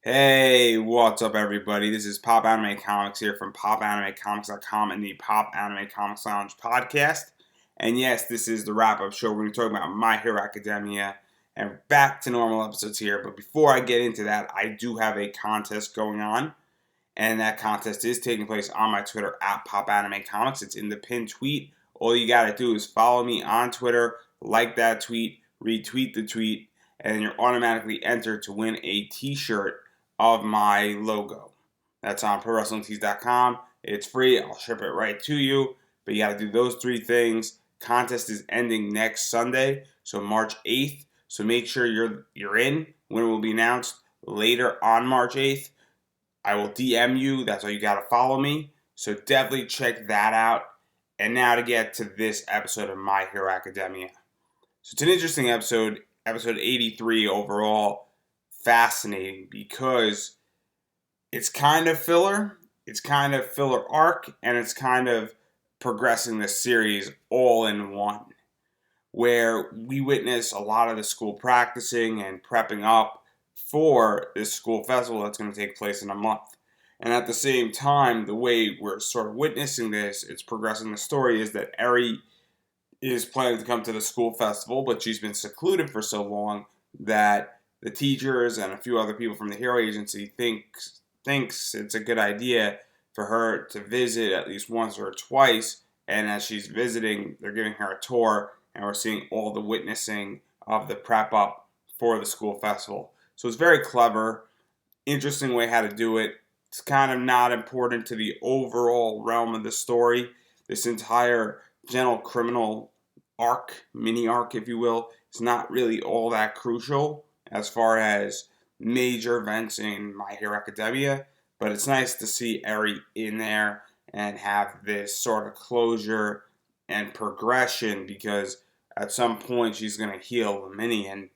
Hey, what's up, everybody? This is Pop Anime Comics here from PopAnimeComics.com and the Pop Anime Comics Lounge podcast. And yes, this is the wrap-up show. We're going to talk about My Hero Academia and back to normal episodes here. But before I get into that, I do have a contest going on. And that contest is taking place on my Twitter at PopAnimeComics. It's in the pinned tweet. All you got to do is follow me on Twitter, like that tweet, retweet the tweet, and you're automatically entered to win a t-shirt of my logo. That's on ProWrestlingTees.com. It's free. I'll ship it right to you. But you got to do those three things. Contest is ending next Sunday, so March 8th. So make sure you're in. Winner will be announced later on March 8th. I will DM you. That's why you got to follow me. So definitely check that out. And now to get to this episode of My Hero Academia. So it's an interesting episode, episode 83 overall. Fascinating because it's kind of filler, arc, and it's kind of progressing the series all in one, where we witness a lot of the school practicing and prepping up for this school festival that's going to take place in a month. And at the same time, the way we're sort of witnessing this, it's progressing the story, is that Eri is planning to come to the school festival, but she's been secluded for so long that the teachers and a few other people from the Hero Agency thinks it's a good idea for her to visit at least once or twice. And as she's visiting, they're giving her a tour, and we're seeing all the witnessing of the prep up for the school festival. So it's very clever, interesting way how to do it. It's kind of not important to the overall realm of the story. This entire Gentle Criminal arc, mini arc, if you will, is not really all that crucial as far as major events in My Hero Academia, but it's nice to see Eri in there and have this sort of closure and progression, because at some point she's going to heal the Minion,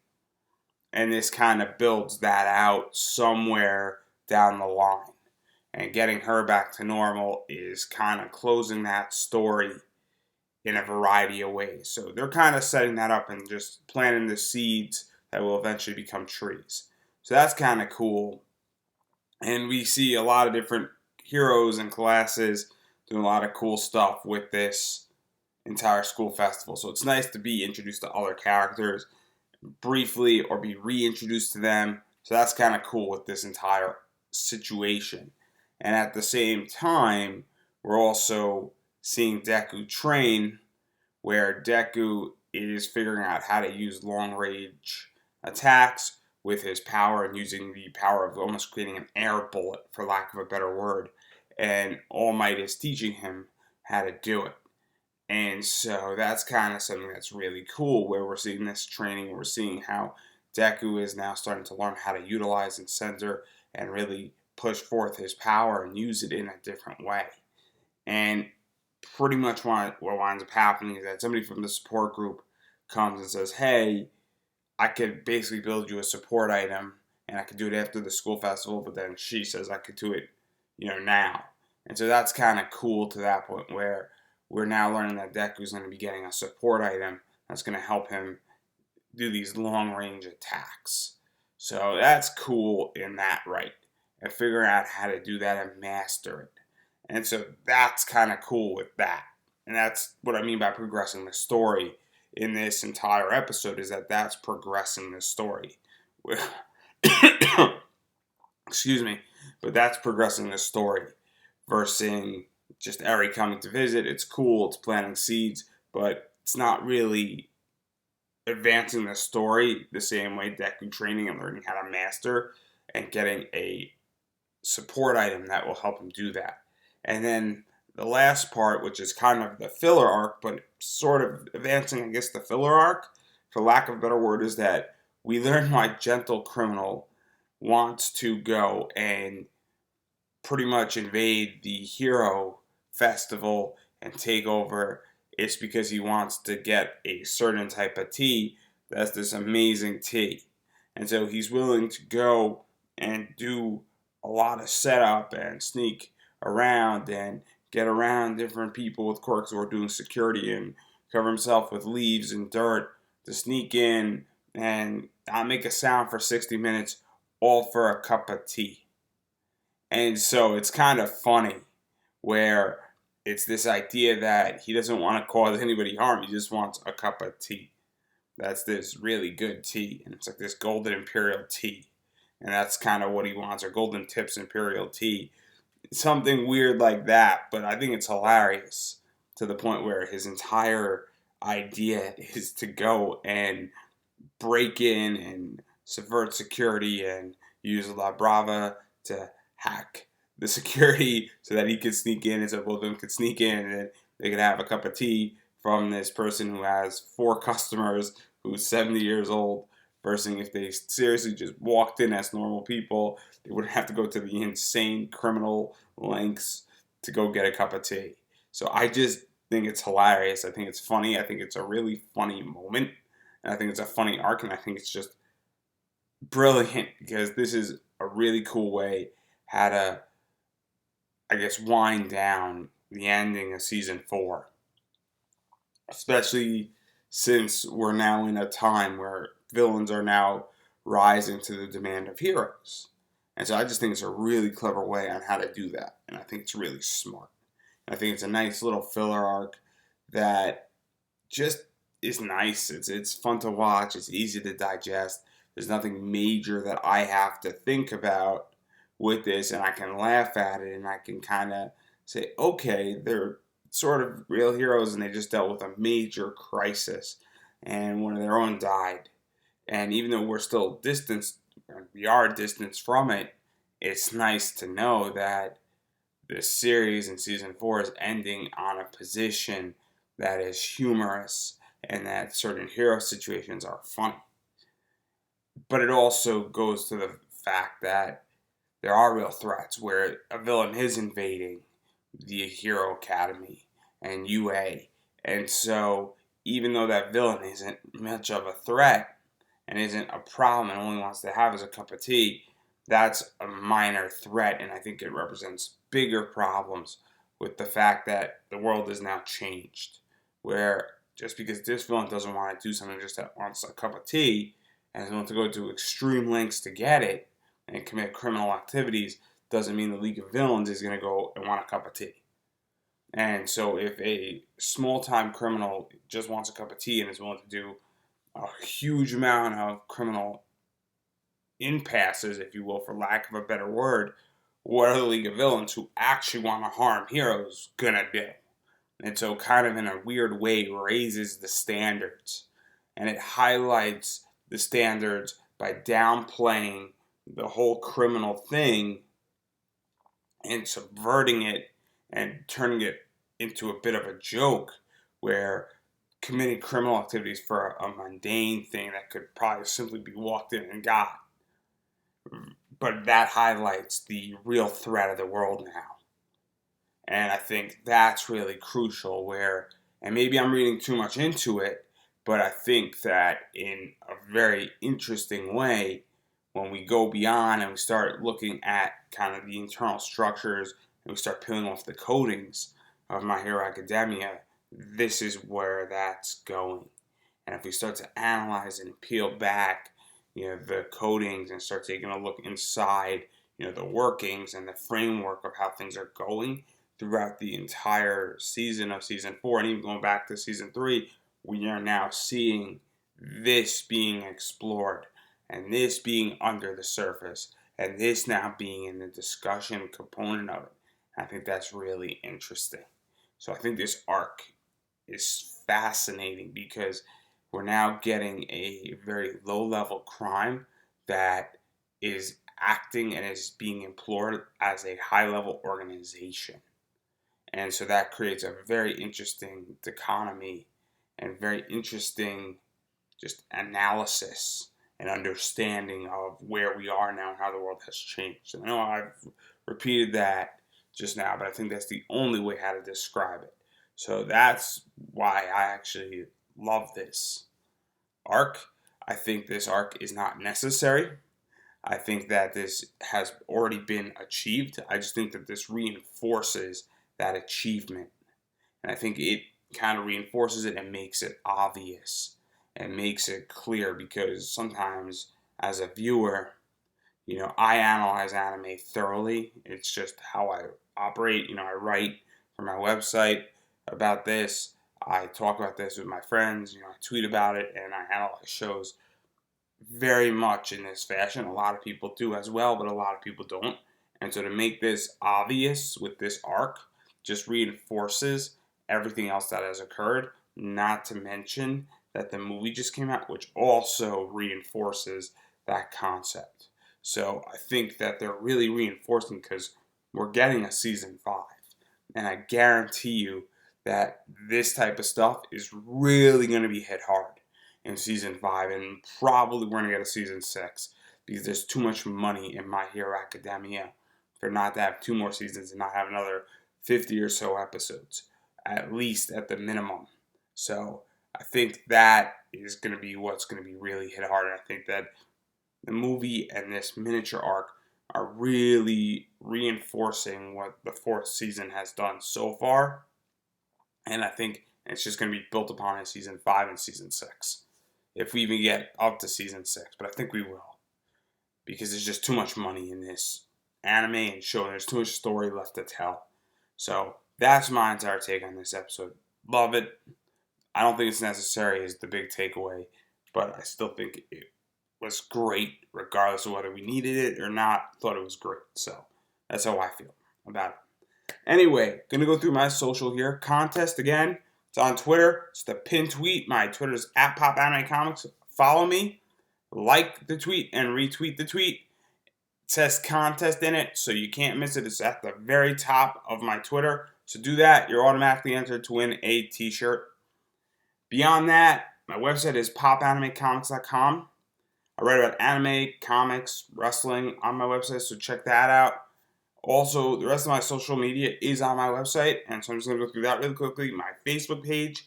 and this kind of builds that out somewhere down the line. And getting her back to normal is kind of closing that story in a variety of ways. So they're kind of setting that up and just planting the seeds that will eventually become trees. So that's kind of cool. And we see a lot of different heroes and classes doing a lot of cool stuff with this entire school festival. So it's nice to be introduced to other characters briefly or be reintroduced to them. So that's kind of cool with this entire situation. And at the same time, we're also seeing Deku train, where Deku is figuring out how to use long range attacks with his power and using the power of almost creating an air bullet, for lack of a better word. And All Might is teaching him how to do it. And so that's kind of something that's really cool, where we're seeing this training, we're seeing how Deku is now starting to learn how to utilize and center and really push forth his power and use it in a different way. And pretty much what winds up happening is that somebody from the support group comes and says, hey, I could basically build you a support item, and I could do it after the school festival, but then she says I could do it, now. And so that's kind of cool to that point, where we're now learning that Deku's going to be getting a support item that's going to help him do these long-range attacks. So that's cool in that right, and figuring out how to do that and master it. And so that's kind of cool with that. And that's what I mean by progressing the story in this entire episode, is that that's progressing the story. Excuse me. But that's progressing the story versus just Eri coming to visit. It's cool, it's planting seeds, but it's not really advancing the story the same way Deku training and learning how to master and getting a support item that will help him do that. And then the last part, which is kind of the filler arc, but sort of advancing, I guess, the filler arc, for lack of a better word, is that we learn why Gentle Criminal wants to go and pretty much invade the Hero Festival and take over. It's because he wants to get a certain type of tea that's this amazing tea. And so he's willing to go and do a lot of setup and sneak around and get around different people with quirks who are doing security, and cover himself with leaves and dirt to sneak in and not make a sound for 60 minutes, all for a cup of tea. And so it's kind of funny where it's this idea that he doesn't want to cause anybody harm. He just wants a cup of tea. That's this really good tea. And it's like this golden imperial tea. And that's kind of what he wants, or golden tips imperial tea. Something weird like that. But I think it's hilarious to the point where his entire idea is to go and break in and subvert security and use La Brava to hack the security so that he could sneak in, and so both of them could sneak in and then they could have a cup of tea from this person who has 4 customers, who's 70 years old, versus if they seriously just walked in as normal people, they wouldn't have to go to the insane criminal lengths to go get a cup of tea. So I just think it's hilarious. I think it's funny. I think it's a really funny moment. And I think it's a funny arc, and I think it's just brilliant because this is a really cool way how to, I guess, wind down the ending of season 4. Especially since we're now in a time where villains are now rising to the demand of heroes. And so I just think it's a really clever way on how to do that. And I think it's really smart. And I think it's a nice little filler arc that just is nice. It's fun to watch. It's easy to digest. There's nothing major that I have to think about with this, and I can laugh at it, and I can kind of say, okay, they're sort of real heroes, and they just dealt with a major crisis, and one of their own died. And even though we're still distanced, we are distanced from it, it's nice to know that this series in season 4 is ending on a position that is humorous and that certain hero situations are funny. But it also goes to the fact that there are real threats where a villain is invading the Hero Academy and UA. And so even though that villain isn't much of a threat and isn't a problem and only wants to have as a cup of tea, that's a minor threat, and I think it represents bigger problems with the fact that the world is now changed. Where just because this villain doesn't want to do something, just wants a cup of tea, and is willing to go to extreme lengths to get it and commit criminal activities, doesn't mean the League of Villains is going to go and want a cup of tea. And so if a small-time criminal just wants a cup of tea and is willing to do a huge amount of criminal impasses, if you will, for lack of a better word, what are the League of Villains who actually want to harm heroes gonna do? And so kind of in a weird way raises the standards. And it highlights the standards by downplaying the whole criminal thing and subverting it and turning it into a bit of a joke where committing criminal activities for a mundane thing that could probably simply be walked in and got. But that highlights the real threat of the world now. And I think that's really crucial and maybe I'm reading too much into it, but I think that in a very interesting way, when we go beyond and we start looking at kind of the internal structures and we start peeling off the coatings of My Hero Academia, this is where that's going. And if we start to analyze and peel back, the coatings and start taking a look inside, the workings and the framework of how things are going throughout the entire season of season 4, and even going back to season 3, we are now seeing this being explored and this being under the surface and this now being in the discussion component of it. I think that's really interesting. So I think this arc is fascinating because we're now getting a very low-level crime that is acting and is being employed as a high-level organization. And so that creates a very interesting dichotomy and very interesting just analysis and understanding of where we are now and how the world has changed. And I know I've repeated that just now, but I think that's the only way how to describe it. So that's why I actually love this arc. I think this arc is not necessary. I think that this has already been achieved. I just think that this reinforces that achievement. And I think it kind of reinforces it and makes it obvious and makes it clear, because sometimes as a viewer, I analyze anime thoroughly. It's just how I operate. I write for my website about this. I talk about this with my friends. I tweet about it, and I analyze shows very much in this fashion. A lot of people do as well, but a lot of people don't. And so to make this obvious with this arc just reinforces everything else that has occurred, not to mention that the movie just came out, which also reinforces that concept. So I think that they're really reinforcing because we're getting a season 5. And I guarantee you that this type of stuff is really going to be hit hard in season 5, and probably we're going to get a season 6 because there's too much money in My Hero Academia for not to have 2 more seasons and not have another 50 or so episodes, at least at the minimum. So I think that is going to be what's going to be really hit hard. And I think that the movie and this miniature arc are really reinforcing what the 4th season has done so far. And I think it's just going to be built upon in season 5 and season 6. If we even get up to season 6. But I think we will. Because there's just too much money in this anime and show. There's too much story left to tell. So that's my entire take on this episode. Love it. I don't think it's necessary as the big takeaway. But I still think it was great, regardless of whether we needed it or not. Thought it was great. So that's how I feel about it. Anyway, gonna go through my social here. Contest again. It's on Twitter. It's the pinned tweet. My Twitter's at PopAnimeComics. Follow me, like the tweet, and retweet the tweet. It says contest in it, so you can't miss it. It's at the very top of my Twitter. So do that. You're automatically entered to win a t-shirt. Beyond that, my website is popanimecomics.com. I write about anime, comics, wrestling on my website, so check that out. Also, the rest of my social media is on my website, and so I'm just going to go through that really quickly. My Facebook page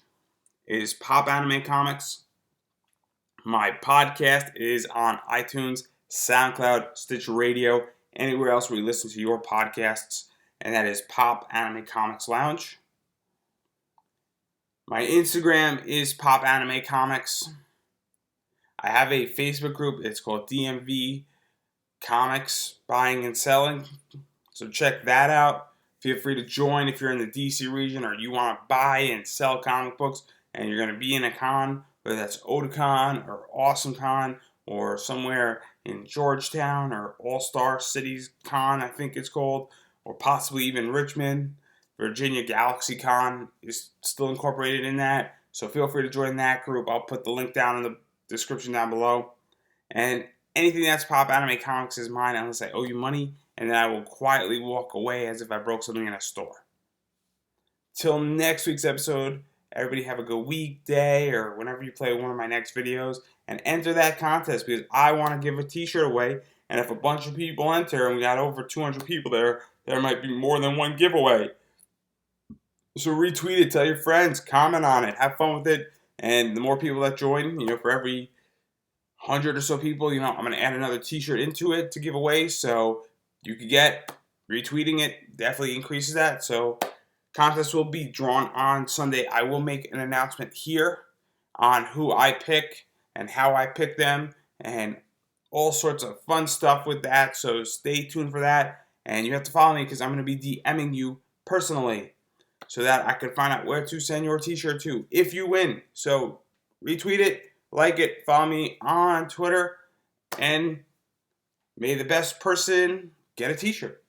is Pop Anime Comics. My podcast is on iTunes, SoundCloud, Stitcher Radio, anywhere else where you listen to your podcasts, and that is Pop Anime Comics Lounge. My Instagram is Pop Anime Comics. I have a Facebook group. It's called DMV Comics Buying and Selling. So check that out. Feel free to join if you're in the DC region or you want to buy and sell comic books and you're going to be in a con, whether that's Otakon or AwesomeCon or somewhere in Georgetown or All-Star Cities Con, I think it's called, or possibly even Richmond. Virginia Galaxy Con is still incorporated in that. So feel free to join that group. I'll put the link down in the description down below. And anything that's Pop Anime Comics is mine unless I owe you money, and then I will quietly walk away as if I broke something in a store. Till next week's episode, everybody have a good week, day, or whenever you play one of my next videos, and enter that contest because I want to give a t-shirt away, and if a bunch of people enter and we got over 200 people there might be more than one giveaway. So retweet it, tell your friends, comment on it, have fun with it, and the more people that join, for every 100 or so people, I'm going to add another t-shirt into it to give away, so you could get retweeting it, definitely increases that. So contest will be drawn on Sunday. I will make an announcement here on who I pick and how I pick them and all sorts of fun stuff with that. So stay tuned for that. And you have to follow me because I'm going to be DMing you personally so that I can find out where to send your t-shirt to if you win. So retweet it, like it, follow me on Twitter, and may the best person get a t-shirt.